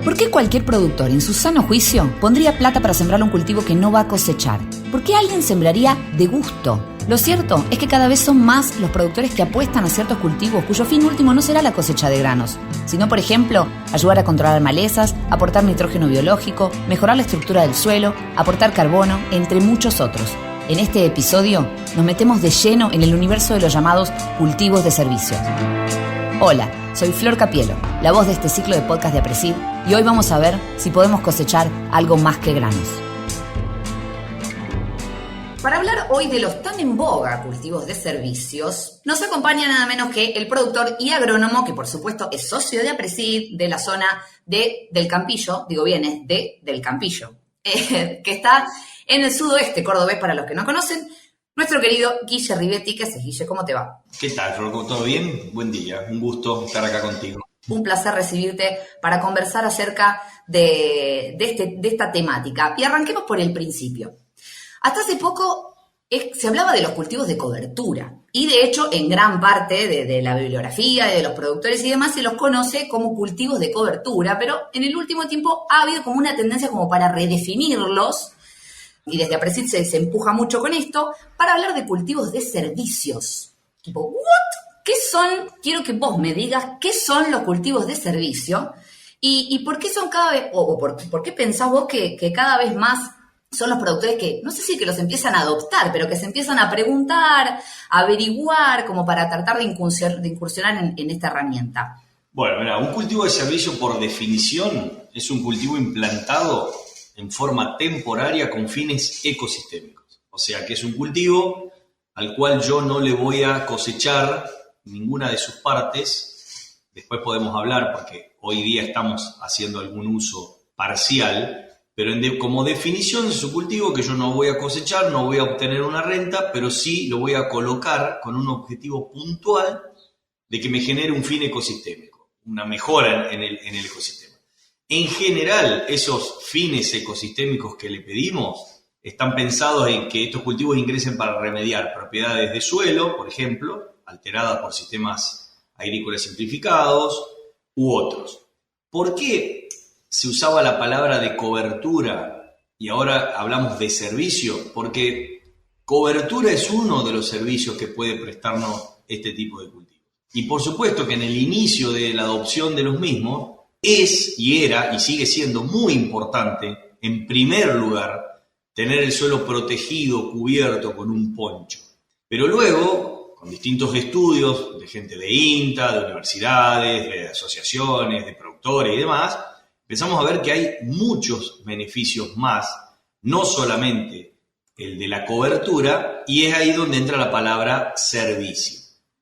¿Por qué cualquier productor, en su sano juicio, pondría plata para sembrar un cultivo que no va a cosechar? ¿Por qué alguien sembraría de gusto? Lo cierto es que cada vez son más los productores que apuestan a ciertos cultivos cuyo fin último no será la cosecha de granos, sino, por ejemplo, ayudar a controlar malezas, aportar nitrógeno biológico, mejorar la estructura del suelo, aportar carbono, entre muchos otros. En este episodio nos metemos de lleno en el universo de los llamados cultivos de servicio. Hola, soy Flor Capielo, la voz de este ciclo de podcast de Aprecid, y hoy vamos a ver si podemos cosechar algo más que granos. Para hablar hoy de los tan en boga cultivos de servicios, nos acompaña nada menos que el productor y agrónomo, que por supuesto es socio de Aprecid, de la zona del Campillo, del Campillo, que está en el sudoeste cordobés, para los que no conocen, nuestro querido Guille Rivetti. ¿Qué haces, Guille? ¿Cómo te va? ¿Qué tal, Flor? ¿Todo bien? Buen día, un gusto estar acá contigo. Un placer recibirte para conversar acerca de esta temática. Y arranquemos por el principio. Hasta hace poco se hablaba de los cultivos de cobertura. Y de hecho, en gran parte de la bibliografía, de los productores y demás, se los conoce como cultivos de cobertura. Pero en el último tiempo ha habido como una tendencia como para redefinirlos. Y desde Aprecid se empuja mucho con esto para hablar de cultivos de servicios. Tipo, ¿what? ¿Qué son? Quiero que vos me digas qué son los cultivos de servicio y por qué son cada vez, o por qué pensás vos que cada vez más son los productores que, no sé si que los empiezan a adoptar, pero que se empiezan a preguntar, a averiguar, como para tratar de incursionar en esta herramienta. Bueno, mira, un cultivo de servicio por definición es un cultivo implantado en forma temporaria con fines ecosistémicos. O sea, que es un cultivo al cual yo no le voy a cosechar ninguna de sus partes. Después podemos hablar, porque hoy día estamos haciendo algún uso parcial, pero como definición es un cultivo que yo no voy a cosechar, no voy a obtener una renta, pero sí lo voy a colocar con un objetivo puntual de que me genere un fin ecosistémico, una mejora en el ecosistema. En general, esos fines ecosistémicos que le pedimos están pensados en que estos cultivos ingresen para remediar propiedades de suelo, por ejemplo, alteradas por sistemas agrícolas simplificados u otros. ¿Por qué se usaba la palabra de cobertura y ahora hablamos de servicio? Porque cobertura es uno de los servicios que puede prestarnos este tipo de cultivos. Y por supuesto que en el inicio de la adopción de los mismos es y era y sigue siendo muy importante, en primer lugar, tener el suelo protegido, cubierto con un poncho. Pero luego, con distintos estudios de gente de INTA, de universidades, de asociaciones, de productores y demás, empezamos a ver que hay muchos beneficios más, no solamente el de la cobertura, y es ahí donde entra la palabra servicio.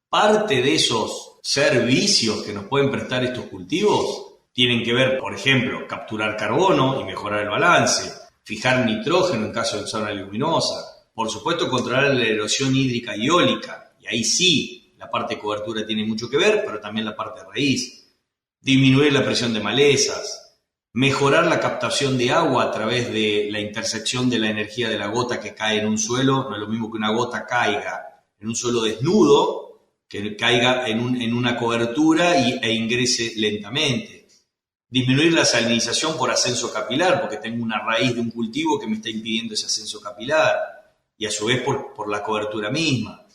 Parte de esos servicios que nos pueden prestar estos cultivos tienen que ver, por ejemplo, capturar carbono y mejorar el balance, fijar nitrógeno en caso de usar una leguminosa, por supuesto controlar la erosión hídrica y eólica, y ahí sí la parte de cobertura tiene mucho que ver, pero también la parte de raíz, disminuir la presión de malezas, mejorar la captación de agua a través de la intersección de la energía de la gota que cae en un suelo. No es lo mismo que una gota caiga en un suelo desnudo, que caiga en una cobertura e ingrese lentamente. Disminuir la salinización por ascenso capilar, porque tengo una raíz de un cultivo que me está impidiendo ese ascenso capilar, y a su vez por la cobertura misma.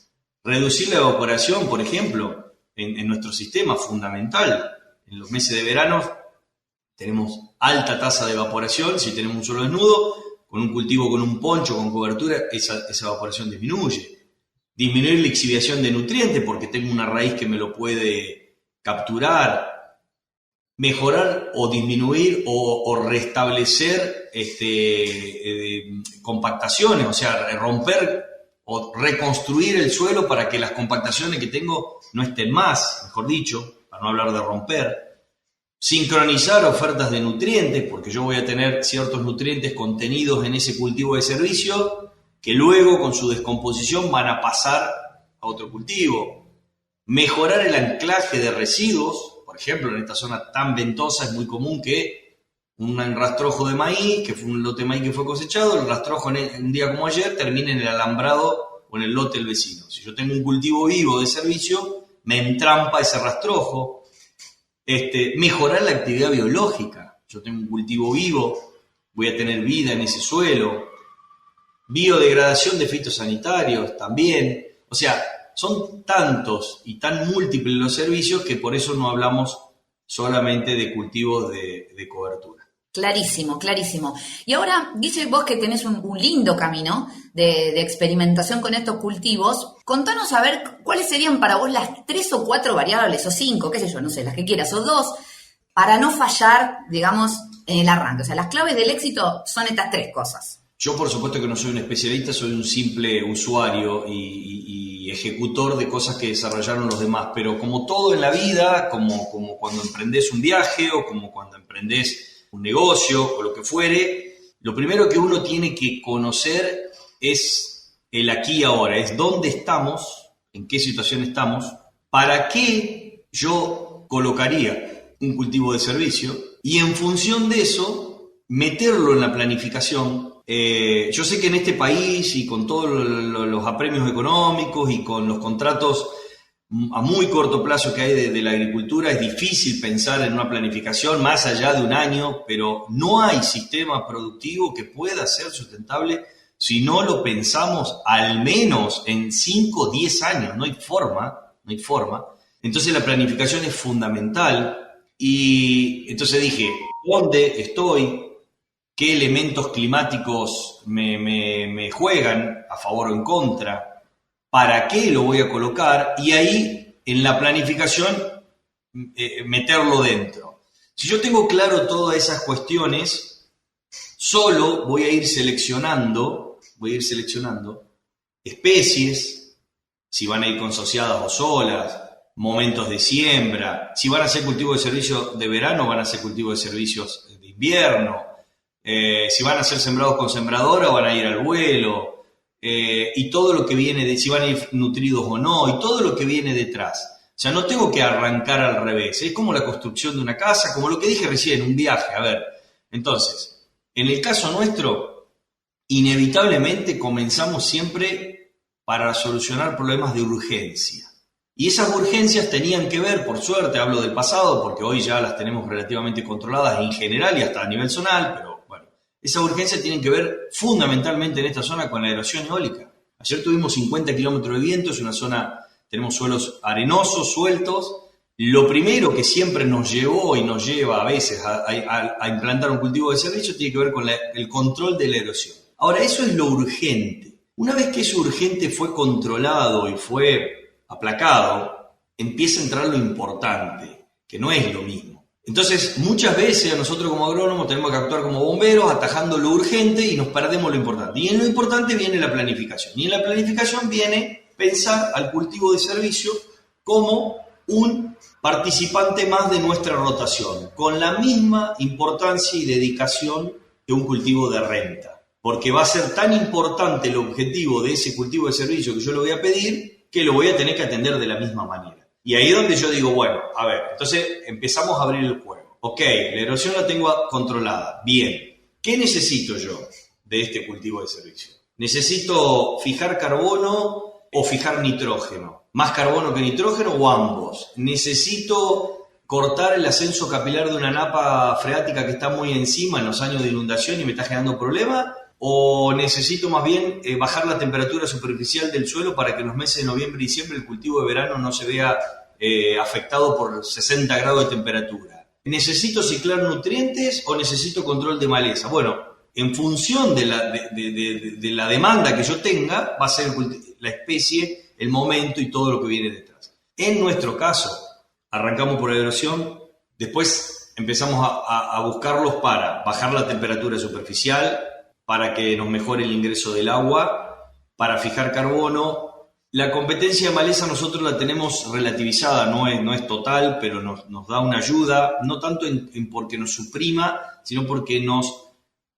Reducir la evaporación, por ejemplo, en nuestro sistema, fundamental. En los meses de verano tenemos alta tasa de evaporación. Si tenemos un suelo desnudo, con un cultivo con un poncho, con cobertura, esa evaporación disminuye. Disminuir la exhibición de nutrientes, porque tengo una raíz que me lo puede capturar. Mejorar o disminuir o restablecer compactaciones, o sea, romper o reconstruir el suelo para que las compactaciones que tengo no estén más, mejor dicho, para no hablar de romper. Sincronizar ofertas de nutrientes, porque yo voy a tener ciertos nutrientes contenidos en ese cultivo de servicio que luego con su descomposición van a pasar a otro cultivo. Mejorar el anclaje de residuos. Por ejemplo, en esta zona tan ventosa es muy común que un rastrojo de maíz, que fue un lote de maíz que fue cosechado, el rastrojo en un día como ayer termina en el alambrado o en el lote del vecino. Si yo tengo un cultivo vivo de servicio, me entrampa ese rastrojo. Mejorar la actividad biológica. Yo tengo un cultivo vivo, voy a tener vida en ese suelo, biodegradación de fitosanitarios también. O sea, son tantos y tan múltiples los servicios que por eso no hablamos solamente de cultivos de cobertura. Clarísimo, clarísimo. Y ahora, dice vos que tenés un lindo camino de experimentación con estos cultivos. Contanos a ver cuáles serían para vos las 3 o 4 variables, o 5, qué sé yo, no sé, las que quieras, o 2, para no fallar, digamos, en el arranque. O sea, las claves del éxito son estas 3 cosas. Yo, por supuesto que no soy un especialista, soy un simple usuario y ejecutor de cosas que desarrollaron los demás, pero como todo en la vida, como cuando emprendés un viaje o como cuando emprendés un negocio o lo que fuere, lo primero que uno tiene que conocer es el aquí y ahora, es dónde estamos, en qué situación estamos, para qué yo colocaría un cultivo de servicio y en función de eso meterlo en la planificación. Yo sé que en este país y con todos los apremios económicos y con los contratos a muy corto plazo que hay de la agricultura, es difícil pensar en una planificación más allá de un año, pero no hay sistema productivo que pueda ser sustentable si no lo pensamos al menos en 5 o 10 años. No hay forma. Entonces la planificación es fundamental y entonces dije, ¿dónde estoy? ¿Qué elementos climáticos me juegan a favor o en contra? ¿Para qué lo voy a colocar? Y ahí, en la planificación, meterlo dentro. Si yo tengo claro todas esas cuestiones, solo voy a ir seleccionando especies, si van a ir consociadas o solas, momentos de siembra, si van a ser cultivos de servicio de verano, van a ser cultivos de servicios de invierno, si van a ser sembrados con sembradora o van a ir al vuelo, y todo lo que viene de si van a ir nutridos o no, y todo lo que viene detrás. O sea, no tengo que arrancar al revés. Es como la construcción de una casa, como lo que dije recién, un viaje. A ver, entonces, en el caso nuestro, inevitablemente comenzamos siempre para solucionar problemas de urgencia. Y esas urgencias tenían que ver, por suerte, hablo del pasado, porque hoy ya las tenemos relativamente controladas en general y hasta a nivel zonal, pero esas urgencias tienen que ver fundamentalmente en esta zona con la erosión eólica. Ayer tuvimos 50 kilómetros de viento, es una zona, tenemos suelos arenosos, sueltos. Lo primero que siempre nos llevó y nos lleva a veces a implantar un cultivo de servicio tiene que ver con el control de la erosión. Ahora, eso es lo urgente. Una vez que eso urgente fue controlado y fue aplacado, empieza a entrar lo importante, que no es lo mismo. Entonces, muchas veces nosotros como agrónomos tenemos que actuar como bomberos, atajando lo urgente y nos perdemos lo importante. Y en lo importante viene la planificación. Y en la planificación viene pensar al cultivo de servicio como un participante más de nuestra rotación, con la misma importancia y dedicación que un cultivo de renta. Porque va a ser tan importante el objetivo de ese cultivo de servicio que yo le voy a pedir, que lo voy a tener que atender de la misma manera. Y ahí es donde yo digo, bueno, a ver, entonces empezamos a abrir el juego. Ok, la erosión la tengo controlada. Bien, ¿qué necesito yo de este cultivo de servicio? ¿Necesito fijar carbono o fijar nitrógeno? ¿Más carbono que nitrógeno o ambos? ¿Necesito cortar el ascenso capilar de una napa freática que está muy encima en los años de inundación y me está generando problemas? ¿O necesito más bien bajar la temperatura superficial del suelo para que en los meses de noviembre y diciembre el cultivo de verano no se vea afectado por 60 grados de temperatura? ¿Necesito ciclar nutrientes o necesito control de maleza? Bueno, en función de la demanda que yo tenga, va a ser la especie, el momento y todo lo que viene detrás. En nuestro caso, arrancamos por la erosión, después empezamos a buscarlos para bajar la temperatura superficial, para que nos mejore el ingreso del agua, para fijar carbono. La competencia de maleza nosotros la tenemos relativizada, no es total, pero nos da una ayuda, no tanto en porque nos suprima, sino porque nos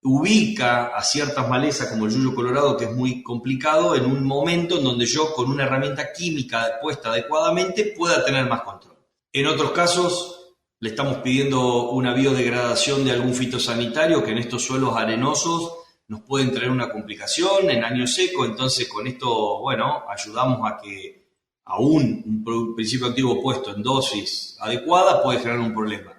ubica a ciertas malezas como el yuyo colorado, que es muy complicado, en un momento en donde yo con una herramienta química puesta adecuadamente pueda tener más control. En otros casos le estamos pidiendo una biodegradación de algún fitosanitario que en estos suelos arenosos nos pueden traer una complicación en año seco, entonces con esto, bueno, ayudamos a que aún un principio activo puesto en dosis adecuada puede generar un problema.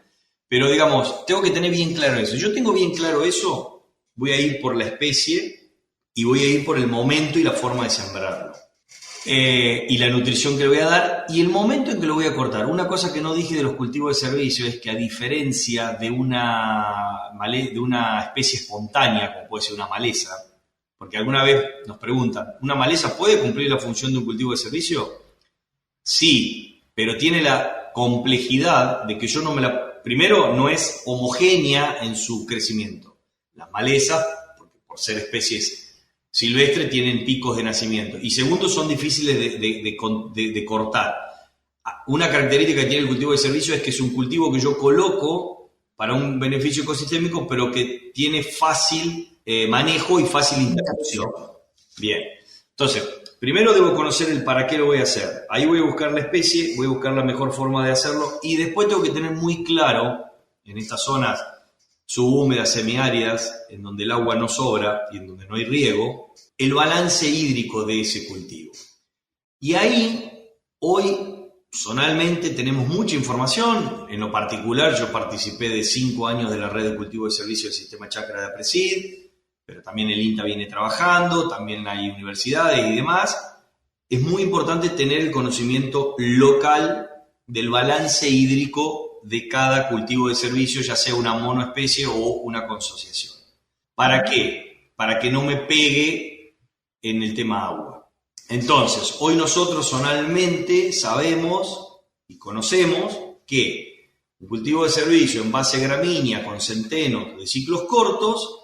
Pero digamos, tengo que tener bien claro eso. Yo tengo bien claro eso, voy a ir por la especie y voy a ir por el momento y la forma de sembrarlo. Y la nutrición que le voy a dar y el momento en que lo voy a cortar. Una cosa que no dije de los cultivos de servicio es que a diferencia de una especie espontánea, como puede ser una maleza, porque alguna vez nos preguntan, ¿una maleza puede cumplir la función de un cultivo de servicio? Sí, pero tiene la complejidad de que yo no me la... Primero, no es homogénea en su crecimiento. Las malezas, porque por ser especies silvestres, tienen picos de nacimiento. Y segundo, son difíciles de cortar. Una característica que tiene el cultivo de servicio es que es un cultivo que yo coloco para un beneficio ecosistémico, pero que tiene fácil manejo y fácil interrupción. Bien. Entonces, primero debo conocer el para qué lo voy a hacer. Ahí voy a buscar la especie, voy a buscar la mejor forma de hacerlo y después tengo que tener muy claro, en estas zonas subhúmedas, semiáridas, en donde el agua no sobra y en donde no hay riego, el balance hídrico de ese cultivo. Y ahí, hoy, zonalmente, tenemos mucha información. En lo particular, yo participé de 5 años de la red de cultivo de servicio del sistema Chacra de APRESID, pero también el INTA viene trabajando, también hay universidades y demás. Es muy importante tener el conocimiento local del balance hídrico de cada cultivo de servicio, ya sea una monoespecie o una consociación. ¿Para qué? Para que no me pegue en el tema agua. Entonces, hoy nosotros zonalmente sabemos y conocemos que un cultivo de servicio en base gramínea con centeno de ciclos cortos,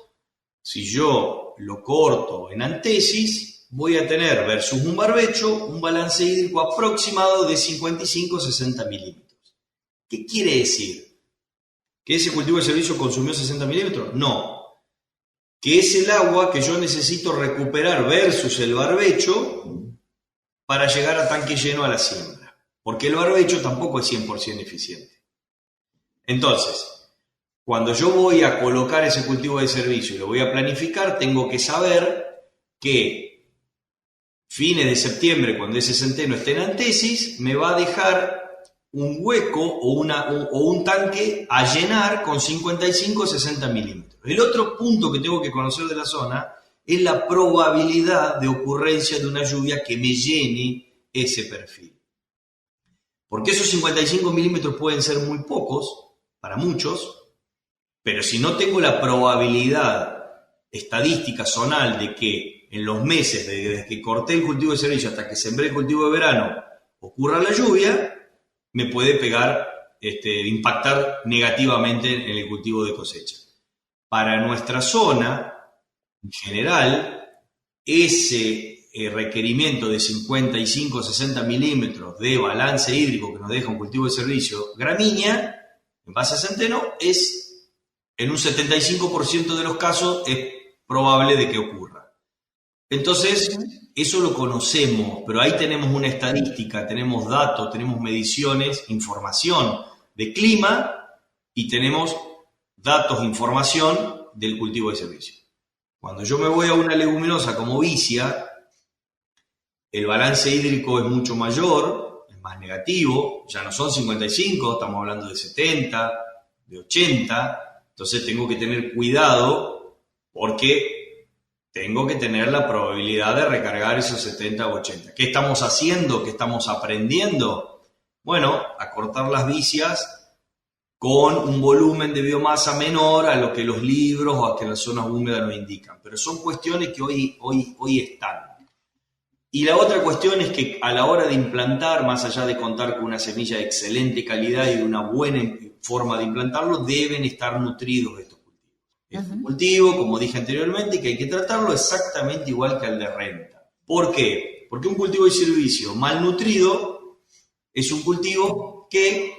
si yo lo corto en antesis, voy a tener versus un barbecho un balance hídrico aproximado de 55-60 milímetros. ¿Qué quiere decir? ¿Que ese cultivo de servicio consumió 60 milímetros? No. Que es el agua que yo necesito recuperar versus el barbecho para llegar a tanque lleno a la siembra. Porque el barbecho tampoco es 100% eficiente. Entonces, cuando yo voy a colocar ese cultivo de servicio y lo voy a planificar, tengo que saber que fines de septiembre, cuando ese centeno esté en antesis, me va a dejar un hueco o un tanque a llenar con 55-60 milímetros. El otro punto que tengo que conocer de la zona es la probabilidad de ocurrencia de una lluvia que me llene ese perfil. Porque esos 55 milímetros pueden ser muy pocos para muchos, pero si no tengo la probabilidad estadística zonal de que en los meses desde que corté el cultivo de servicio hasta que sembré el cultivo de verano ocurra la lluvia, me puede impactar negativamente en el cultivo de cosecha. Para nuestra zona, en general, ese requerimiento de 55-60 milímetros de balance hídrico que nos deja un cultivo de servicio gramínea, en base a centeno, es en un 75% de los casos es probable de que ocurra. Entonces, eso lo conocemos, pero ahí tenemos una estadística, tenemos datos, tenemos mediciones, información de clima y tenemos datos, información del cultivo de servicio. Cuando yo me voy a una leguminosa como vicia, el balance hídrico es mucho mayor, es más negativo, ya no son 55, estamos hablando de 70, de 80, entonces tengo que tener cuidado porque tengo que tener la probabilidad de recargar esos 70 o 80. ¿Qué estamos haciendo? ¿Qué estamos aprendiendo? Bueno, acortar las vicias con un volumen de biomasa menor a lo que los libros o a que las zonas húmedas nos indican. Pero son cuestiones que hoy están. Y la otra cuestión es que a la hora de implantar, más allá de contar con una semilla de excelente calidad y de una buena forma de implantarlo, deben estar nutridos estos cultivos. Es un cultivo, como dije anteriormente, que hay que tratarlo exactamente igual que al de renta. ¿Por qué? Porque un cultivo de servicio mal nutrido es un cultivo que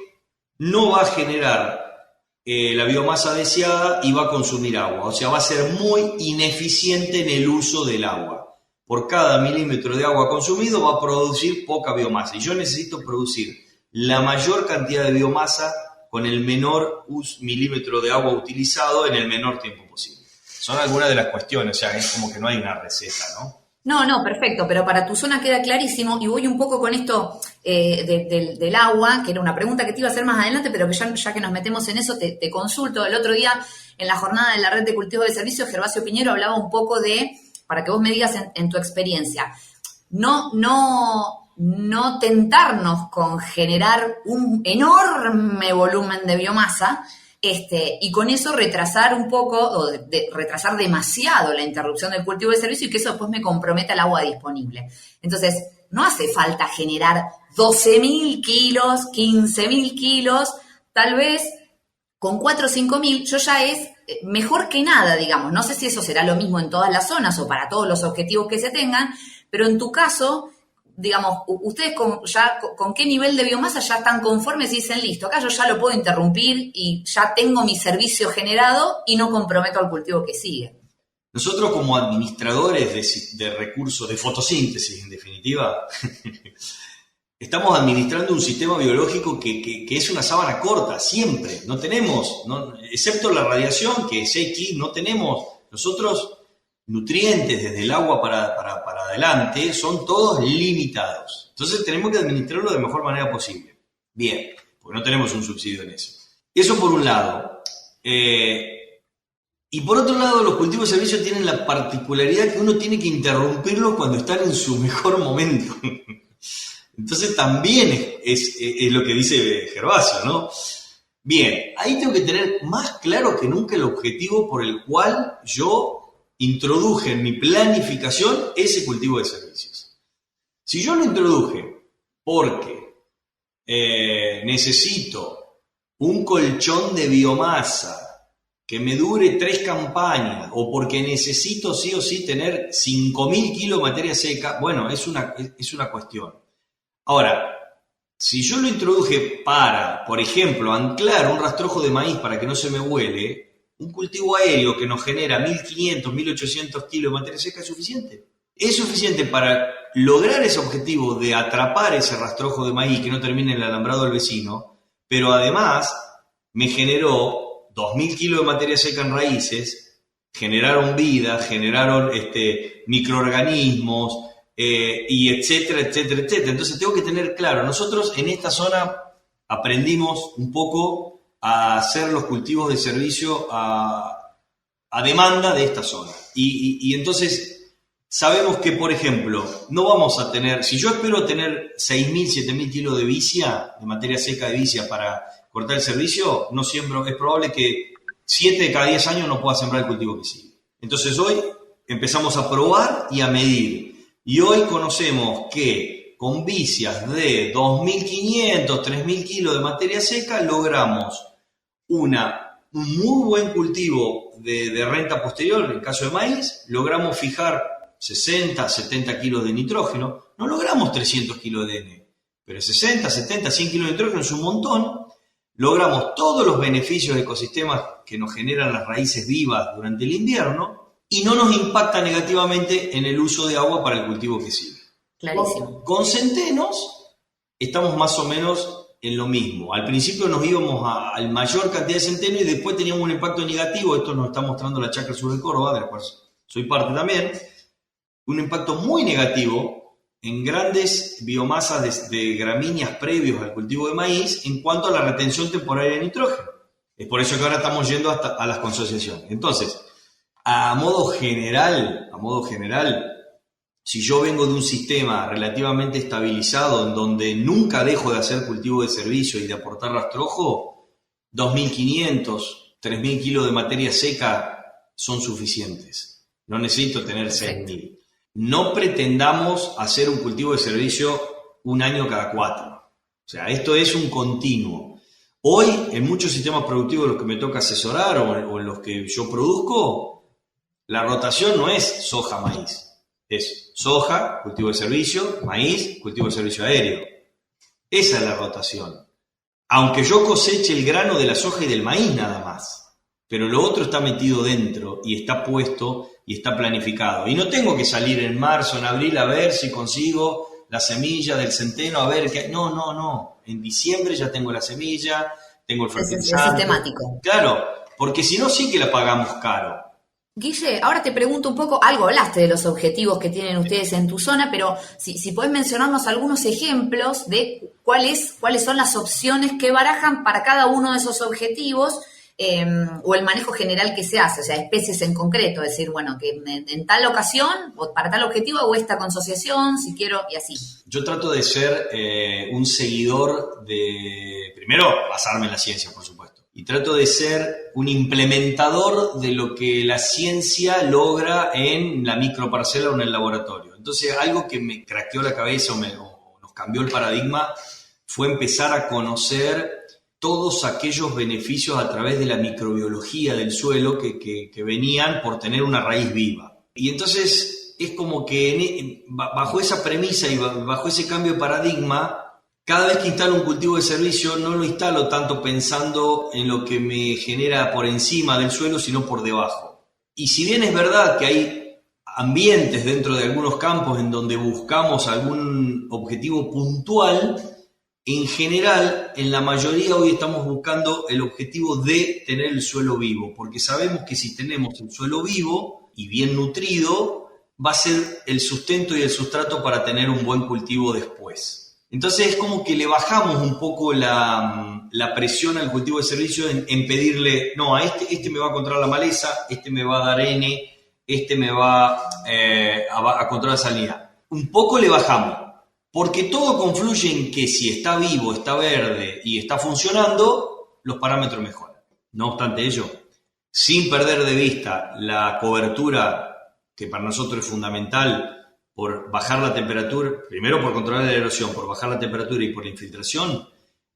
no va a generar la biomasa deseada y va a consumir agua. O sea, va a ser muy ineficiente en el uso del agua. Por cada milímetro de agua consumido va a producir poca biomasa. Y yo necesito producir la mayor cantidad de biomasa con el menor milímetro de agua utilizado en el menor tiempo posible. Son algunas de las cuestiones, o sea, es como que no hay una receta, ¿no? No, perfecto, pero para tu zona queda clarísimo y voy un poco con esto del agua, que era una pregunta que te iba a hacer más adelante, pero que ya que nos metemos en eso, te consulto. El otro día, en la jornada de la Red de Cultivos de Servicios, Gervasio Piñero hablaba un poco para que vos me digas en tu experiencia, no tentarnos con generar un enorme volumen de biomasa, y con eso retrasar un poco o retrasar demasiado la interrupción del cultivo de servicio y que eso después me comprometa el agua disponible. Entonces, no hace falta generar 12.000 kilos, 15.000 kilos, tal vez con 4 o 5.000 yo ya es mejor que nada, digamos. No sé si eso será lo mismo en todas las zonas o para todos los objetivos que se tengan, pero en tu caso, digamos, ustedes con qué nivel de biomasa ya están conformes y dicen, listo, acá yo ya lo puedo interrumpir y ya tengo mi servicio generado y no comprometo al cultivo que sigue. Nosotros como administradores de recursos, de fotosíntesis en definitiva, estamos administrando un sistema biológico que es una sábana corta, siempre. No tenemos, excepto la radiación, que es X, no tenemos nosotros nutrientes desde el agua para adelante, son todos limitados. Entonces tenemos que administrarlo de la mejor manera posible. Bien, porque no tenemos un subsidio en eso. Eso por un lado. Y por otro lado, los cultivos de servicio tienen la particularidad que uno tiene que interrumpirlos cuando están en su mejor momento. Entonces también es lo que dice Gervasio, ¿no? Bien, ahí tengo que tener más claro que nunca el objetivo por el cual yo introduje en mi planificación ese cultivo de servicios. Si yo lo introduje porque necesito un colchón de biomasa que me dure 3 campañas o porque necesito sí o sí tener 5.000 kilos de materia seca, bueno, es una cuestión. Ahora, si yo lo introduje para, por ejemplo, anclar un rastrojo de maíz para que no se me huele, un cultivo aéreo que nos genera 1.500, 1.800 kilos de materia seca es suficiente. Es suficiente para lograr ese objetivo de atrapar ese rastrojo de maíz que no termine en el alambrado del vecino, pero además me generó 2.000 kilos de materia seca en raíces, generaron vida, generaron microorganismos, y etcétera, etcétera, etcétera. Entonces tengo que tener claro, nosotros en esta zona aprendimos un poco a hacer los cultivos de servicio a demanda de esta zona. Y entonces sabemos que, por ejemplo, no vamos a tener, si yo espero tener 6.000, 7.000 kilos de vicia, de materia seca de vicia para cortar el servicio, no siembro, es probable que 7 de cada 10 años no pueda sembrar el cultivo que sigue. Entonces hoy empezamos a probar y a medir. Y hoy conocemos que con vicias de 2.500, 3.000 kilos de materia seca logramos un muy buen cultivo de renta posterior, en el caso de maíz, logramos fijar 60, 70 kilos de nitrógeno, no logramos 300 kilos de N, pero 60, 70, 100 kilos de nitrógeno es un montón, logramos todos los beneficios de ecosistemas que nos generan las raíces vivas durante el invierno, y no nos impacta negativamente en el uso de agua para el cultivo que sigue. Clarísimo. Con centenos estamos más o menos en lo mismo. Al principio nos íbamos a mayor cantidad de centeno y después teníamos un impacto negativo. Esto nos está mostrando la Chacra Sur de Córdoba, de la cual soy parte también. Un impacto muy negativo en grandes biomasas de gramíneas previos al cultivo de maíz en cuanto a la retención temporaria de nitrógeno. Es por eso que ahora estamos yendo hasta a las consociaciones. Entonces, a modo general, si yo vengo de un sistema relativamente estabilizado en donde nunca dejo de hacer cultivo de servicio y de aportar rastrojo, 2.500, 3.000 kilos de materia seca son suficientes. No necesito tener 6.000. No pretendamos hacer un cultivo de servicio un año cada 4. O sea, esto es un continuo. Hoy, en muchos sistemas productivos en los que me toca asesorar o en los que yo produzco, la rotación no es soja-maíz, es soja, cultivo de servicio, maíz, cultivo de servicio aéreo. Esa es la rotación. Aunque yo coseche el grano de la soja y del maíz nada más, pero lo otro está metido dentro y está puesto y está planificado. Y no tengo que salir en marzo, en abril a ver si consigo la semilla del centeno, a ver qué. No. En diciembre ya tengo la semilla, tengo el fertilizante. Es sistemático. Claro, porque si no sí que la pagamos caro. Guille, ahora te pregunto un poco, algo hablaste de los objetivos que tienen ustedes en tu zona, pero si podés mencionarnos algunos ejemplos de cuáles son las opciones que barajan para cada uno de esos objetivos, o el manejo general que se hace, o sea, especies en concreto, decir, bueno, que en tal ocasión, o para tal objetivo hago esta consociación, si quiero, y así. Yo trato de ser un seguidor primero, basarme en la ciencia, por supuesto, y trato de ser un implementador de lo que la ciencia logra en la microparcela o en el laboratorio. Entonces, algo que me craqueó la cabeza o nos cambió el paradigma fue empezar a conocer todos aquellos beneficios a través de la microbiología del suelo que venían por tener una raíz viva. Y entonces es como que bajo esa premisa y bajo ese cambio de paradigma, cada vez que instalo un cultivo de servicio no lo instalo tanto pensando en lo que me genera por encima del suelo, sino por debajo. Y si bien es verdad que hay ambientes dentro de algunos campos en donde buscamos algún objetivo puntual, en general, en la mayoría hoy estamos buscando el objetivo de tener el suelo vivo, porque sabemos que si tenemos el suelo vivo y bien nutrido, va a ser el sustento y el sustrato para tener un buen cultivo después. Entonces es como que le bajamos un poco la presión al cultivo de servicio en pedirle, no, a este me va a controlar la maleza, este me va a dar N, este me va a controlar la salinidad. Un poco le bajamos, porque todo confluye en que si está vivo, está verde y está funcionando, los parámetros mejoran. No obstante ello, sin perder de vista la cobertura, que para nosotros es fundamental, por bajar la temperatura, primero por controlar la erosión, por bajar la temperatura y por la infiltración,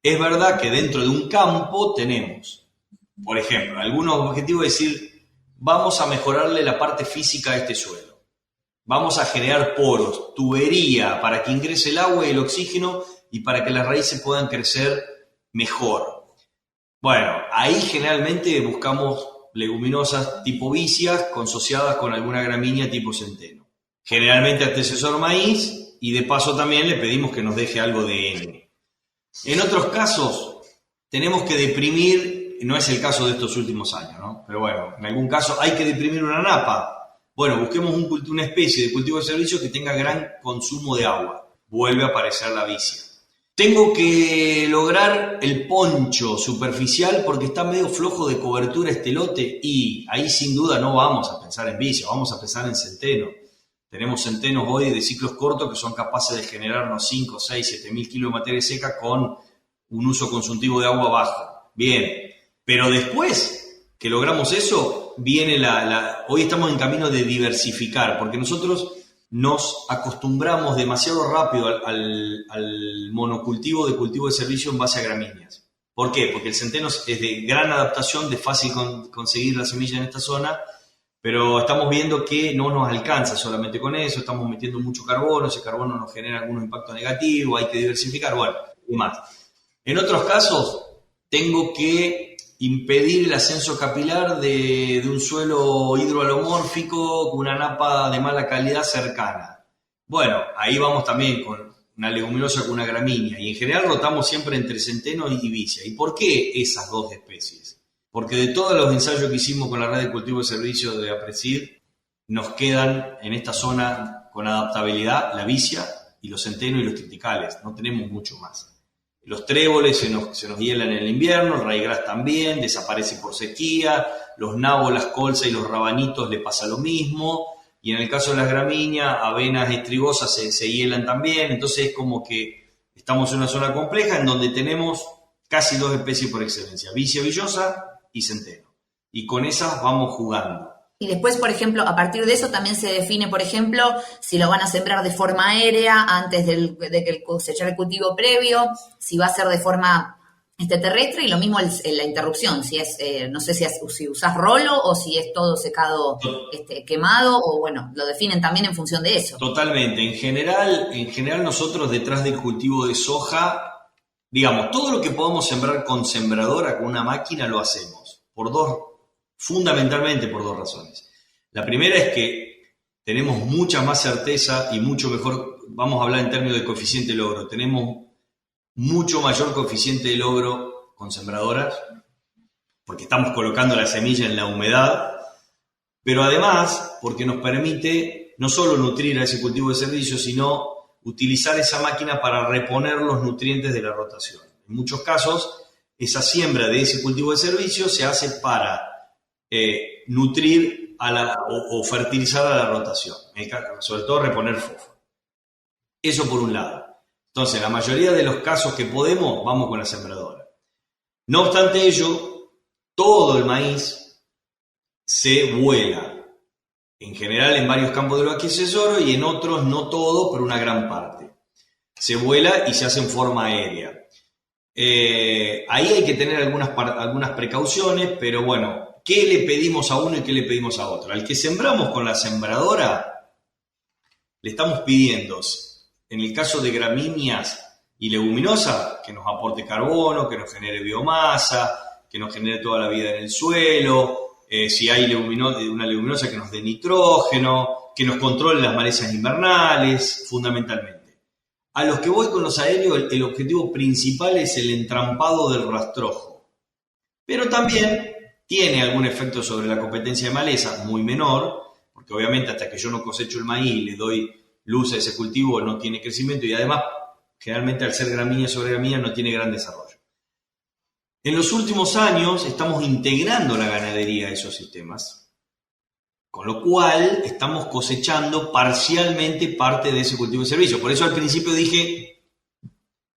es verdad que dentro de un campo tenemos, por ejemplo, algunos objetivos de decir, vamos a mejorarle la parte física a este suelo, vamos a generar poros, tubería para que ingrese el agua y el oxígeno y para que las raíces puedan crecer mejor. Bueno, ahí generalmente buscamos leguminosas tipo vicias consociadas con alguna gramínea tipo centeno. Generalmente antecesor maíz, y de paso también le pedimos que nos deje algo de N. En otros casos, tenemos que deprimir, no es el caso de estos últimos años, ¿no? Pero bueno, en algún caso hay que deprimir una napa. Bueno, busquemos una especie de cultivo de servicio que tenga gran consumo de agua. Vuelve a aparecer la vicia. Tengo que lograr el poncho superficial porque está medio flojo de cobertura este lote, y ahí sin duda no vamos a pensar en vicia, vamos a pensar en centeno. Tenemos centenos hoy de ciclos cortos que son capaces de generarnos 5, 6, 7 mil kilos de materia seca con un uso consultivo de agua bajo. Bien, pero después que logramos eso, viene hoy estamos en camino de diversificar, porque nosotros nos acostumbramos demasiado rápido al monocultivo de cultivo de servicio en base a gramíneas. ¿Por qué? Porque el centeno es de gran adaptación, de fácil conseguir la semilla en esta zona, pero estamos viendo que no nos alcanza solamente con eso, estamos metiendo mucho carbono, ese carbono nos genera algunos impactos negativos, hay que diversificar, bueno, y más. En otros casos, tengo que impedir el ascenso capilar de un suelo hidroalomórfico con una napa de mala calidad cercana. Bueno, ahí vamos también con una leguminosa con una gramínea, y en general rotamos siempre entre centeno y vicia. ¿Y por qué esas dos especies? Porque de todos los ensayos que hicimos con la red de cultivo de servicio de APRESID, nos quedan en esta zona con adaptabilidad la vicia y los centenos y los triticales. No tenemos mucho más. Los tréboles se nos hielan en el invierno, el raigrás también, desaparece por sequía, los nabos, las colzas y los rabanitos le pasa lo mismo, y en el caso de las gramíneas, avenas estrigosas se hielan también. Entonces es como que estamos en una zona compleja en donde tenemos casi dos especies por excelencia, vicia villosa y centeno. Y con esas vamos jugando. Y después, por ejemplo, a partir de eso también se define, por ejemplo, si lo van a sembrar de forma aérea antes de que cosechar el cultivo previo, si va a ser de forma terrestre, y lo mismo la interrupción, si es, no sé si usás rolo o si es todo secado, quemado, o bueno, lo definen también en función de eso. Totalmente. En general nosotros detrás del cultivo de soja, digamos, todo lo que podamos sembrar con sembradora, con una máquina, lo hacemos. Fundamentalmente por dos razones. La primera es que tenemos mucha más certeza y mucho mejor, vamos a hablar en términos de coeficiente de logro, tenemos mucho mayor coeficiente de logro con sembradoras, porque estamos colocando la semilla en la humedad, pero además porque nos permite no solo nutrir a ese cultivo de servicio, sino utilizar esa máquina para reponer los nutrientes de la rotación. En muchos casos, esa siembra de ese cultivo de servicio se hace para nutrir o fertilizar a la rotación, sobre todo reponer fósforo. Eso por un lado. Entonces, la mayoría de los casos que podemos, vamos con la sembradora. No obstante ello, todo el maíz se vuela. En general en varios campos de lo accessorio y en otros no todo, pero una gran parte. Se vuela y se hace en forma aérea. Ahí hay que tener algunas precauciones, pero bueno, ¿qué le pedimos a uno y qué le pedimos a otro? Al que sembramos con la sembradora, le estamos pidiendo, en el caso de gramíneas y leguminosas, que nos aporte carbono, que nos genere biomasa, que nos genere toda la vida en el suelo. Si hay una leguminosa que nos dé nitrógeno, que nos controle las malezas invernales, fundamentalmente. A los que voy con los aéreos, el objetivo principal es el entrampado del rastrojo. Pero también tiene algún efecto sobre la competencia de maleza, muy menor, porque obviamente hasta que yo no cosecho el maíz y le doy luz a ese cultivo no tiene crecimiento y además, generalmente al ser gramínea sobre gramínea no tiene gran desarrollo. En los últimos años estamos integrando la ganadería a esos sistemas, con lo cual estamos cosechando parcialmente parte de ese cultivo de servicio. Por eso al principio dije,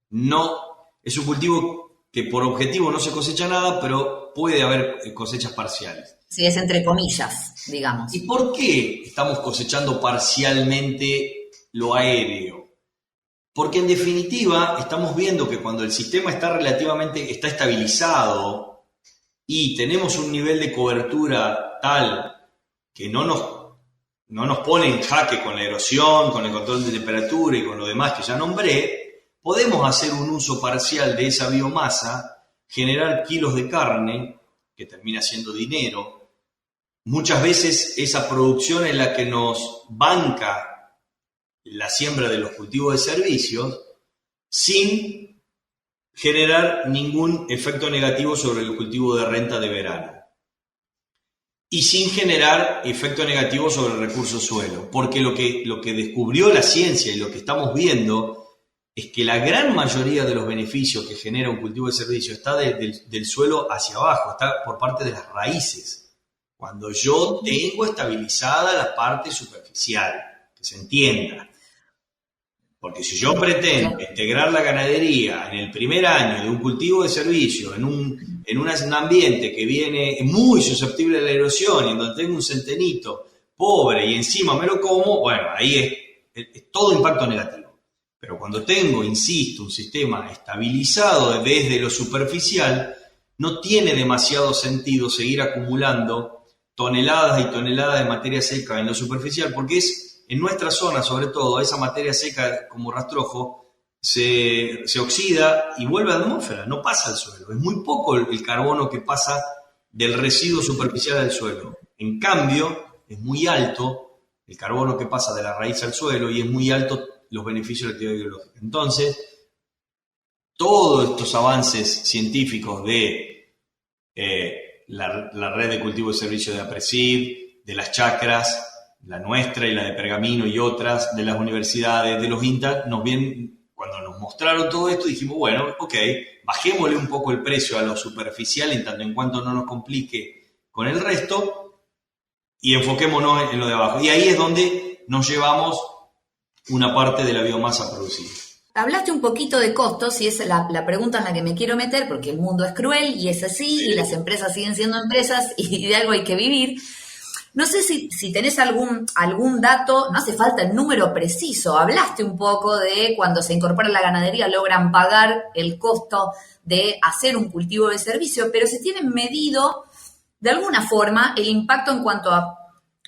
no, es un cultivo que por objetivo no se cosecha nada, pero puede haber cosechas parciales. Sí, es entre comillas, digamos. ¿Y por qué estamos cosechando parcialmente lo aéreo? Porque en definitiva estamos viendo que cuando el sistema está estabilizado y tenemos un nivel de cobertura tal que no nos pone en jaque con la erosión, con el control de temperatura y con lo demás que ya nombré, podemos hacer un uso parcial de esa biomasa, generar kilos de carne, que termina siendo dinero. Muchas veces esa producción es la que nos banca la siembra de los cultivos de servicios sin generar ningún efecto negativo sobre el cultivo de renta de verano y sin generar efecto negativo sobre el recurso suelo, porque lo que descubrió la ciencia y lo que estamos viendo es que la gran mayoría de los beneficios que genera un cultivo de servicio está del suelo hacia abajo, está por parte de las raíces. Cuando yo tengo estabilizada la parte superficial, que se entienda. Porque si yo pretendo integrar la ganadería en el primer año de un cultivo de servicio, en un ambiente que viene muy susceptible a la erosión y en donde tengo un centenito pobre y encima me lo como, bueno, ahí es todo impacto negativo. Pero cuando tengo, insisto, un sistema estabilizado desde lo superficial, no tiene demasiado sentido seguir acumulando toneladas y toneladas de materia seca en lo superficial, porque en nuestra zona, sobre todo, esa materia seca como rastrojo se oxida y vuelve a la atmósfera, no pasa al suelo. Es muy poco el carbono que pasa del residuo superficial al suelo. En cambio, es muy alto el carbono que pasa de la raíz al suelo y es muy alto los beneficios de la actividad biológica. Entonces, todos estos avances científicos de la red de cultivo de servicio de APRESID, de las chacras, la nuestra y la de Pergamino y otras, de las universidades, de los INTA, cuando nos mostraron todo esto dijimos, bueno, ok, bajémosle un poco el precio a lo superficial en tanto en cuanto no nos complique con el resto y enfoquémonos en lo de abajo. Y ahí es donde nos llevamos una parte de la biomasa producida. Hablaste un poquito de costos y esa es la pregunta en la que me quiero meter porque el mundo es cruel y es así y las empresas siguen siendo empresas y de algo hay que vivir. No sé si tenés algún dato, no hace falta el número preciso, hablaste un poco de cuando se incorpora la ganadería logran pagar el costo de hacer un cultivo de servicio, pero se tienen medido de alguna forma el impacto en cuanto a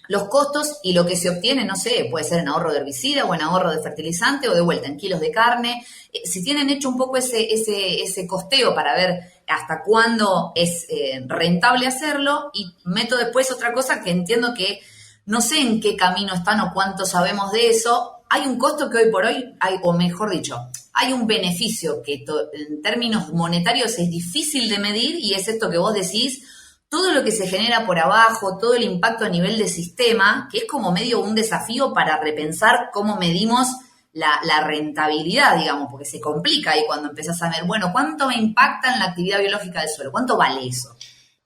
los costos y lo que se obtiene, no sé, puede ser en ahorro de herbicida o en ahorro de fertilizante o de vuelta en kilos de carne. Si tienen hecho un poco ese costeo para ver hasta cuándo es rentable hacerlo y meto después otra cosa que entiendo que no sé en qué camino están o cuánto sabemos de eso. Hay un costo que hoy por hoy, o mejor dicho, hay un beneficio que en términos monetarios es difícil de medir y es esto que vos decís, todo lo que se genera por abajo, todo el impacto a nivel de sistema, que es como medio un desafío para repensar cómo medimos la rentabilidad, digamos, porque se complica ahí cuando empezás a ver, bueno, ¿cuánto me impacta en la actividad biológica del suelo? ¿Cuánto vale eso?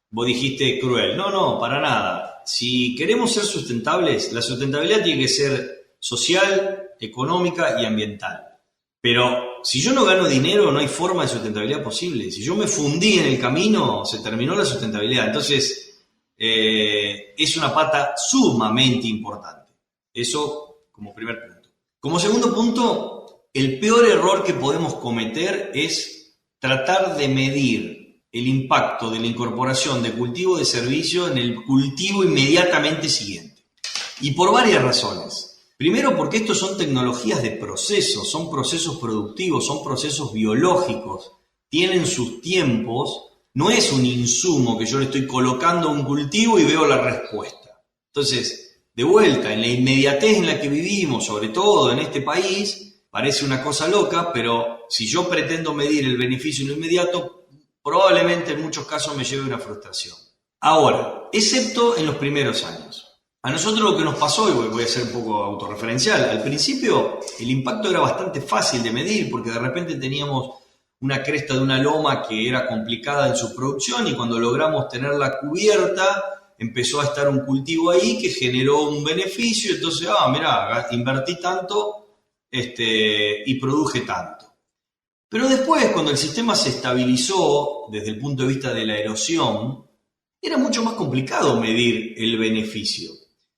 Vos dijiste cruel. No, para nada. Si queremos ser sustentables, la sustentabilidad tiene que ser social, económica y ambiental. Pero si yo no gano dinero, no hay forma de sustentabilidad posible. Si yo me fundí en el camino, se terminó la sustentabilidad. Entonces, es una pata sumamente importante. Eso como primer punto. Como segundo punto, el peor error que podemos cometer es tratar de medir el impacto de la incorporación de cultivo de servicio en el cultivo inmediatamente siguiente. Y por varias razones. Primero, porque estos son tecnologías de procesos, son procesos productivos, son procesos biológicos, tienen sus tiempos, no es un insumo que yo le estoy colocando a un cultivo y veo la respuesta. Entonces, de vuelta, en la inmediatez en la que vivimos, sobre todo en este país, parece una cosa loca, pero si yo pretendo medir el beneficio en lo inmediato, probablemente en muchos casos me lleve una frustración. Ahora, excepto en los primeros años. A nosotros lo que nos pasó, y voy a ser un poco autorreferencial, al principio el impacto era bastante fácil de medir porque de repente teníamos una cresta de una loma que era complicada en su producción y cuando logramos tenerla cubierta empezó a estar un cultivo ahí que generó un beneficio, entonces, mirá, invertí tanto y produje tanto. Pero después, cuando el sistema se estabilizó desde el punto de vista de la erosión, era mucho más complicado medir el beneficio.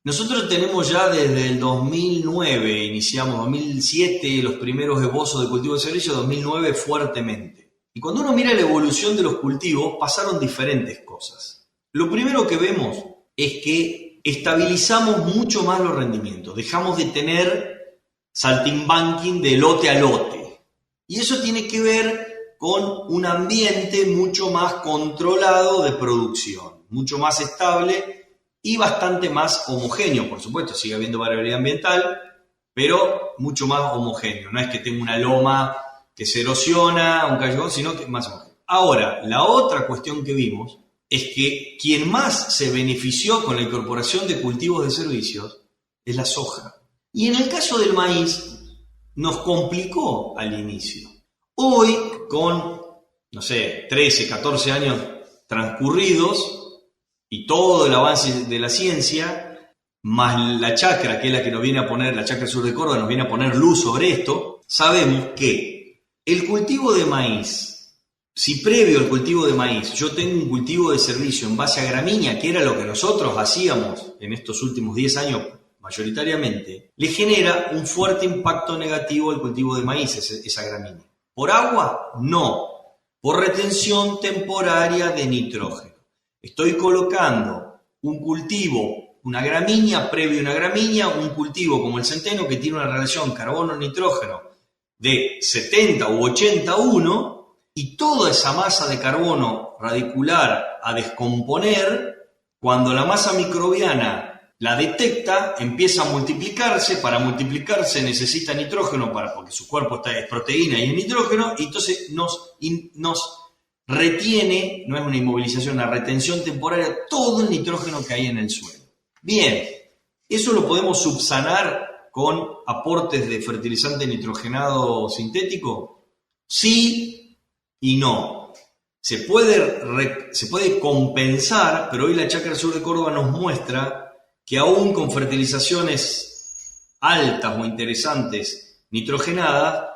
Nosotros tenemos ya desde el 2009, iniciamos 2007 los primeros esbozos de cultivo de servicio, 2009 fuertemente. Y cuando uno mira la evolución de los cultivos, pasaron diferentes cosas. Lo primero que vemos es que estabilizamos mucho más los rendimientos, dejamos de tener saltimbanquing de lote a lote. Y eso tiene que ver con un ambiente mucho más controlado de producción, mucho más estable y bastante más homogéneo, por supuesto, sigue habiendo variabilidad ambiental, pero mucho más homogéneo. No es que tenga una loma que se erosiona, un callejón, sino que más homogéneo. Ahora, la otra cuestión que vimos es que quien más se benefició con la incorporación de cultivos de servicios es la soja. Y en el caso del maíz, nos complicó al inicio. Hoy, con, 13, 14 años transcurridos, y todo el avance de la ciencia, más la chacra, que es la que nos viene a poner, la chacra sur de Córdoba nos viene a poner luz sobre esto, sabemos que el cultivo de maíz, si previo al cultivo de maíz yo tengo un cultivo de servicio en base a gramínea, que era lo que nosotros hacíamos en estos últimos 10 años mayoritariamente, le genera un fuerte impacto negativo al cultivo de maíz, esa gramínea. ¿Por agua? No. Por retención temporaria de nitrógeno. Estoy colocando un cultivo, una gramínea, previo a una gramínea, un cultivo como el centeno que tiene una relación carbono-nitrógeno de 70 u 80-1 y toda esa masa de carbono radicular a descomponer, cuando la masa microbiana la detecta, empieza a multiplicarse. Para multiplicarse necesita nitrógeno porque su cuerpo es proteína y es nitrógeno, y entonces nos retiene, no es una inmovilización, una retención temporaria, todo el nitrógeno que hay en el suelo. Bien, eso lo podemos subsanar con aportes de fertilizante nitrogenado sintético. Sí y no. Se puede compensar, pero hoy la Chacra Sur de Córdoba nos muestra que aún con fertilizaciones altas o interesantes nitrogenadas,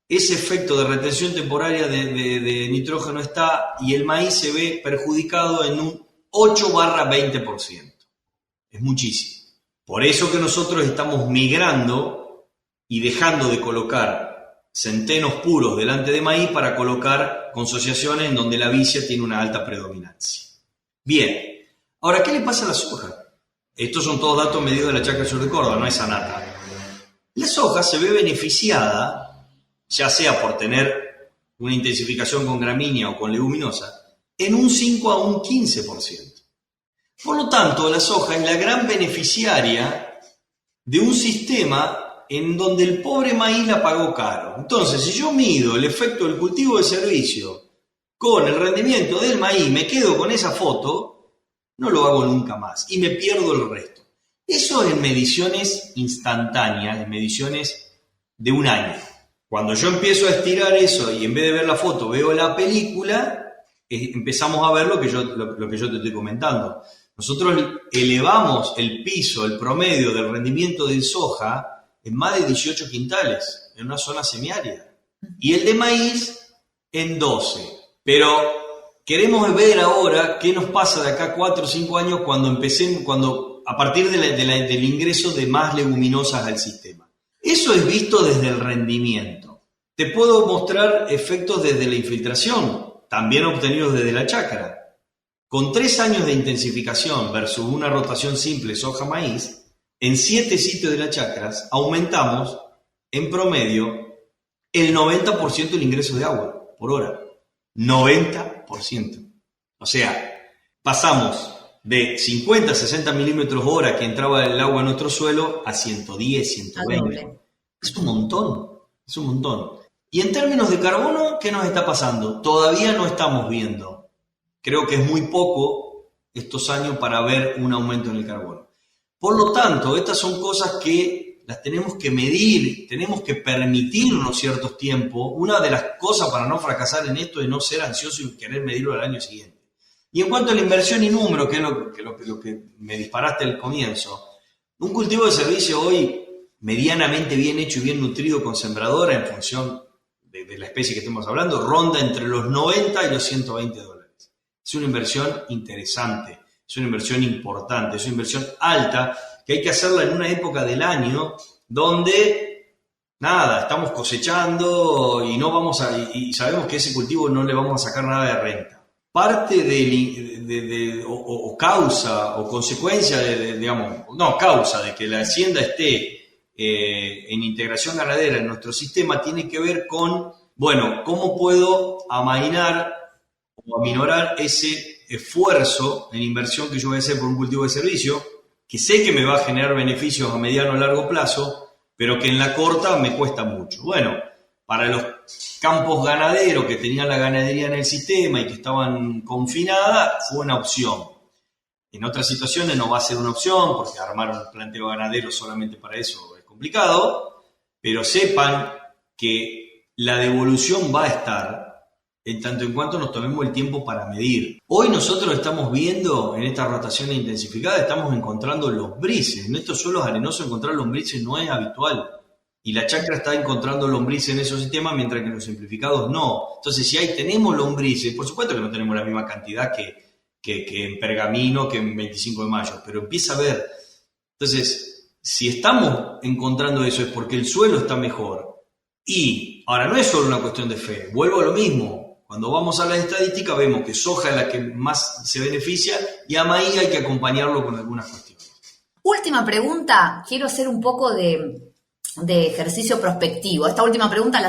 ese efecto de retención temporaria de nitrógeno está y el maíz se ve perjudicado en un 8-20%. Es muchísimo. Por eso que nosotros estamos migrando y dejando de colocar centenos puros delante de maíz para colocar consociaciones en donde la vicia tiene una alta predominancia. Bien, ahora, ¿qué le pasa a la soja? Estos son todos datos medidos de la Chacra Sur de Córdoba, no es Anata. La soja se ve beneficiada, ya sea por tener una intensificación con gramínea o con leguminosa, en un 5 a un 15%. Por lo tanto, la soja es la gran beneficiaria de un sistema en donde el pobre maíz la pagó caro. Entonces, si yo mido el efecto del cultivo de servicio con el rendimiento del maíz, me quedo con esa foto, no lo hago nunca más y me pierdo el resto. Eso en mediciones instantáneas, en mediciones de un año. Cuando yo empiezo a estirar eso y en vez de ver la foto veo la película, empezamos a ver lo que yo te estoy comentando. Nosotros elevamos el piso, el promedio del rendimiento de soja en más de 18 quintales, en una zona semiárida. Y el de maíz en 12. Pero queremos ver ahora qué nos pasa de acá 4 o 5 años cuando a partir del ingreso de más leguminosas al sistema. Eso es visto desde el rendimiento. Te puedo mostrar efectos desde la infiltración, también obtenidos desde la chácara. Con 3 años de intensificación versus una rotación simple soja-maíz, en 7 sitios de las chacras aumentamos en promedio el 90% del ingreso de agua por hora. 90%. O sea, pasamos de 50 a 60 milímetros hora que entraba el agua en nuestro suelo a 110, 120. Es un montón, es un montón. Y en términos de carbono, ¿qué nos está pasando? Todavía no estamos viendo. Creo que es muy poco estos años para ver un aumento en el carbono. Por lo tanto, estas son cosas que las tenemos que medir, tenemos que permitirnos ciertos tiempos. Una de las cosas para no fracasar en esto es no ser ansioso y querer medirlo al año siguiente. Y en cuanto a la inversión y número, que es lo que me disparaste al comienzo, un cultivo de servicio hoy medianamente bien hecho y bien nutrido con sembradora en función de la especie que estemos hablando, ronda entre los 90 y los 120 dólares. Es una inversión interesante, es una inversión importante, es una inversión alta que hay que hacerla en una época del año donde, nada, estamos cosechando y sabemos que ese cultivo no le vamos a sacar nada de renta. Parte o causa o consecuencia causa de que la hacienda esté en integración ganadera en nuestro sistema tiene que ver con, cómo puedo amainar o aminorar ese esfuerzo en inversión que yo voy a hacer por un cultivo de servicio, que sé que me va a generar beneficios a mediano o largo plazo, pero que en la corta me cuesta mucho. Bueno, para los campos ganaderos que tenían la ganadería en el sistema y que estaban confinadas, fue una opción. En otras situaciones no va a ser una opción, porque armar un planteo ganadero solamente para eso es complicado, pero sepan que la devolución va a estar en tanto en cuanto nos tomemos el tiempo para medir. Hoy nosotros estamos viendo, en esta rotación intensificada, estamos encontrando lombrices. En estos suelos arenosos encontrar lombrices no es habitual. Y la chacra está encontrando lombrices en esos sistemas, mientras que en los simplificados no. Entonces, si ahí tenemos lombrices, por supuesto que no tenemos la misma cantidad que en Pergamino, que en 25 de mayo, pero empieza a ver. Entonces, si estamos encontrando eso es porque el suelo está mejor. Y ahora no es solo una cuestión de fe, vuelvo a lo mismo. Cuando vamos a las estadísticas vemos que soja es la que más se beneficia y a maíz hay que acompañarlo con algunas cuestiones. Última pregunta, quiero hacer un poco de ejercicio prospectivo. Esta última pregunta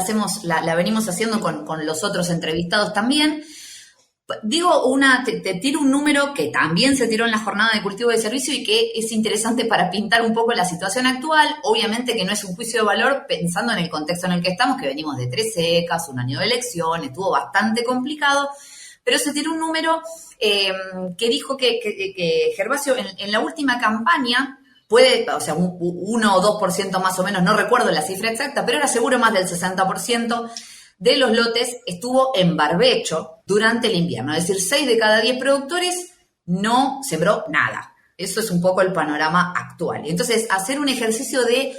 la venimos haciendo con los otros entrevistados también. Digo, te tiro un número que también se tiró en la jornada de cultivo de servicio y que es interesante para pintar un poco la situación actual. Obviamente que no es un juicio de valor pensando en el contexto en el que estamos, que venimos de 3 secas, un año de elección, estuvo bastante complicado, pero se tiró un número que dijo que Gervasio en la última campaña puede, o sea, un 1 o 2% más o menos, no recuerdo la cifra exacta, pero era seguro más del 60% de los lotes estuvo en barbecho durante el invierno. Es decir, 6 de cada 10 productores no sembró nada. Eso es un poco el panorama actual. Y entonces, hacer un ejercicio de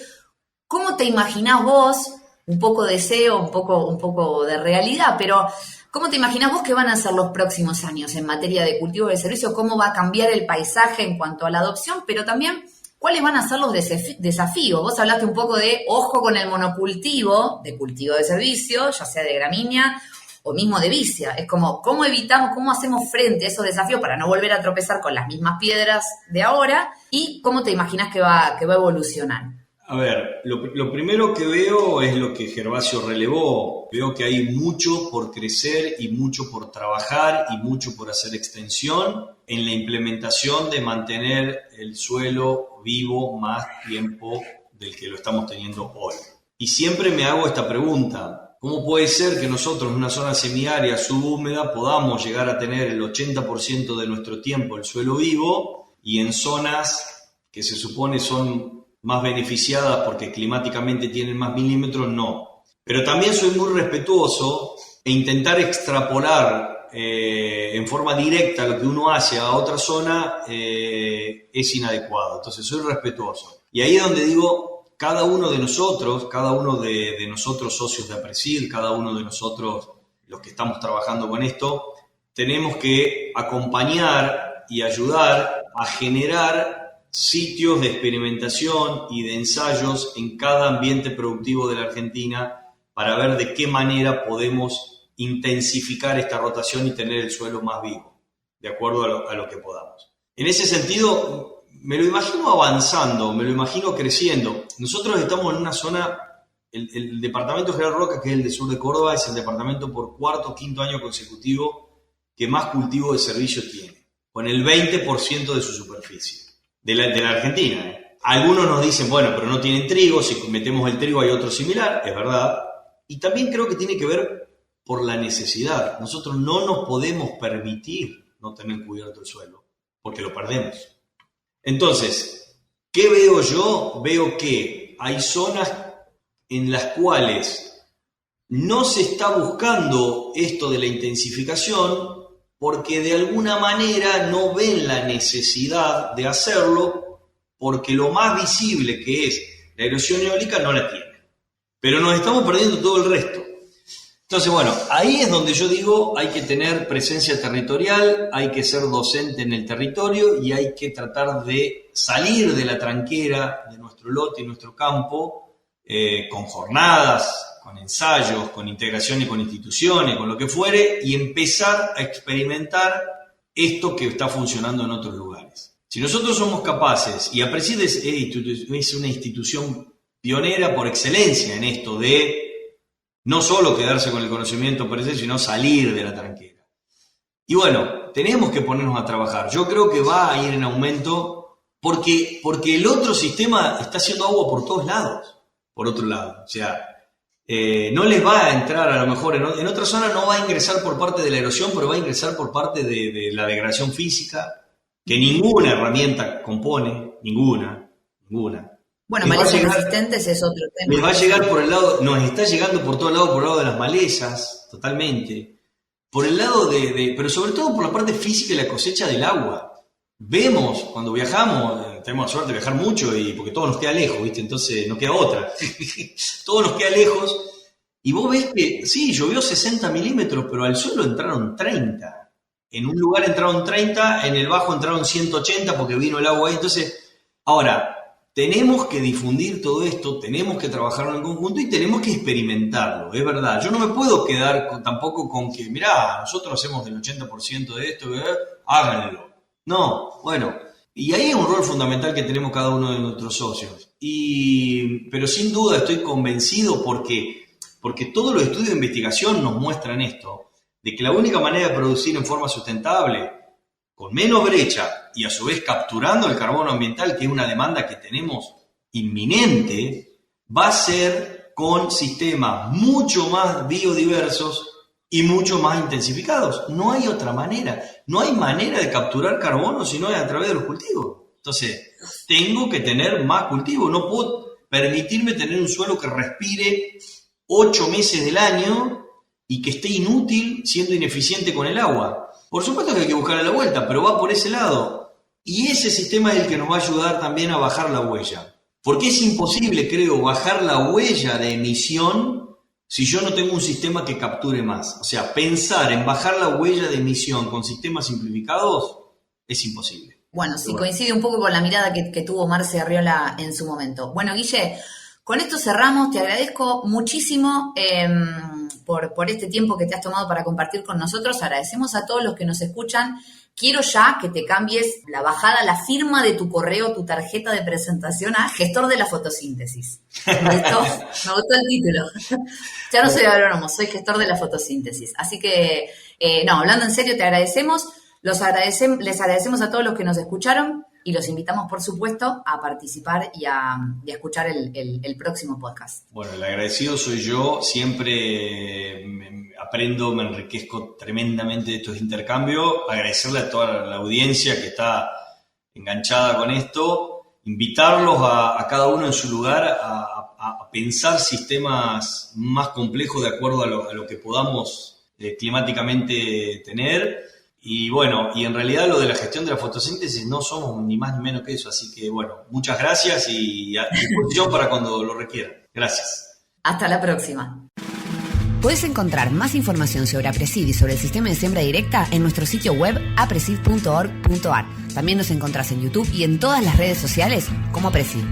cómo te imaginás vos, un poco de deseo, un poco de realidad, pero ¿cómo te imaginás vos que van a ser los próximos años en materia de cultivo de servicio? ¿Cómo va a cambiar el paisaje en cuanto a la adopción? Pero también, ¿cuáles van a ser los desafíos? Vos hablaste un poco de ojo con el monocultivo, de cultivo de servicio, ya sea de gramínea o mismo de vicia. Es como, ¿cómo evitamos, cómo hacemos frente a esos desafíos para no volver a tropezar con las mismas piedras de ahora? ¿Y cómo te imaginas que va a evolucionar? A ver, lo primero que veo es lo que Gervasio relevó. Veo que hay mucho por crecer y mucho por trabajar y mucho por hacer extensión en la implementación de mantener el suelo vivo más tiempo del que lo estamos teniendo hoy. Y siempre me hago esta pregunta, ¿Cómo puede ser que nosotros en una zona semiárida subhúmeda podamos llegar a tener el 80% de nuestro tiempo el suelo vivo y en zonas que se supone son más beneficiadas porque climáticamente tienen más milímetros, no? Pero también soy muy respetuoso e intentar extrapolar en forma directa lo que uno hace a otra zona es inadecuado. Entonces soy respetuoso. Y ahí es donde digo, cada uno de nosotros socios de APRESID, cada uno de nosotros los que estamos trabajando con esto, tenemos que acompañar y ayudar a generar sitios de experimentación y de ensayos en cada ambiente productivo de la Argentina para ver de qué manera podemos intensificar esta rotación y tener el suelo más vivo, de acuerdo a lo que podamos. En ese sentido, me lo imagino avanzando, me lo imagino creciendo. Nosotros estamos en una zona, el departamento General Roca, que es el de sur de Córdoba, es el departamento por cuarto o quinto año consecutivo que más cultivo de servicio tiene, con el 20% de su superficie, de la Argentina. Algunos nos dicen, bueno, pero no tienen trigo, si metemos el trigo hay otro similar, es verdad. Y también creo que tiene que ver por la necesidad. Nosotros no nos podemos permitir no tener cubierto el suelo, porque lo perdemos. Entonces, ¿qué veo yo? Veo que hay zonas en las cuales no se está buscando esto de la intensificación porque de alguna manera no ven la necesidad de hacerlo porque lo más visible que es la erosión eólica no la tiene. Pero nos estamos perdiendo todo el resto. Entonces, bueno, ahí es donde yo digo hay que tener presencia territorial, hay que ser docente en el territorio y hay que tratar de salir de la tranquera de nuestro lote y nuestro campo con jornadas, con ensayos, con integración y con instituciones, con lo que fuere, y empezar a experimentar esto que está funcionando en otros lugares. Si nosotros somos capaces, y APRESID es una institución pionera por excelencia en esto de no solo quedarse con el conocimiento per se, sino salir de la tranquera. Y bueno, tenemos que ponernos a trabajar. Yo creo que va a ir en aumento porque el otro sistema está haciendo agua por todos lados, por otro lado. O sea, no les va a entrar a lo mejor, en otra zona no va a ingresar por parte de la erosión, pero va a ingresar por parte de la degradación física, que ninguna herramienta compone, ninguna. Bueno, malezas resistentes es otro tema. Les va a llegar por el lado, nos está llegando por todo el lado, por el lado de las malezas, totalmente. Por el lado pero sobre todo por la parte física y la cosecha del agua. Vemos, cuando viajamos, tenemos la suerte de viajar mucho y porque todo nos queda lejos, ¿viste? Entonces no queda otra. Todo nos queda lejos. Y vos ves que, sí, llovió 60 milímetros, pero al suelo entraron 30. En un lugar entraron 30, en el bajo entraron 180 porque vino el agua ahí. Entonces, ahora, tenemos que difundir todo esto, tenemos que trabajarlo en conjunto y tenemos que experimentarlo, es verdad. Yo no me puedo quedar tampoco con que, mirá, nosotros hacemos el 80% de esto, háganlo. No, bueno, y ahí hay un rol fundamental que tenemos cada uno de nuestros socios. Pero sin duda estoy convencido porque todos los estudios de investigación nos muestran esto, de que la única manera de producir en forma sustentable, con menos brecha y a su vez capturando el carbono ambiental, que es una demanda que tenemos inminente, va a ser con sistemas mucho más biodiversos y mucho más intensificados. No hay otra manera. No hay manera de capturar carbono si no es a través de los cultivos. Entonces, tengo que tener más cultivos. No puedo permitirme tener un suelo que respire 8 meses del año y que esté inútil siendo ineficiente con el agua. Por supuesto que hay que buscarle la vuelta, pero va por ese lado. Y ese sistema es el que nos va a ayudar también a bajar la huella. Porque es imposible, creo, bajar la huella de emisión si yo no tengo un sistema que capture más. O sea, pensar en bajar la huella de emisión con sistemas simplificados es imposible. Bueno, sí, coincide un poco con la mirada que tuvo Marce Arriola en su momento. Bueno, Guille, con esto cerramos. Te agradezco muchísimo por este tiempo que te has tomado para compartir con nosotros. Agradecemos a todos los que nos escuchan. Quiero ya que te cambies la bajada, la firma de tu correo, tu tarjeta de presentación a gestor de la fotosíntesis. Me gustó el título. Ya no soy agrónomo, soy gestor de la fotosíntesis. Así que, hablando en serio, te agradecemos. Les agradecemos a todos los que nos escucharon y los invitamos, por supuesto, a participar y a escuchar el próximo podcast. Bueno, el agradecido soy yo. Siempre aprendo, me enriquezco tremendamente de estos intercambios. Agradecerle a toda la audiencia que está enganchada con esto. Invitarlos a cada uno en su lugar a pensar sistemas más complejos de acuerdo a lo que podamos climáticamente tener. Y bueno, y en realidad lo de la gestión de la fotosíntesis no somos ni más ni menos que eso. Así que bueno, muchas gracias y a disposición para cuando lo requieran. Gracias. Hasta la próxima. Puedes encontrar más información sobre Apresid y sobre el sistema de siembra directa en nuestro sitio web apresid.org.ar. También nos encontrás en YouTube y en todas las redes sociales como Apresid.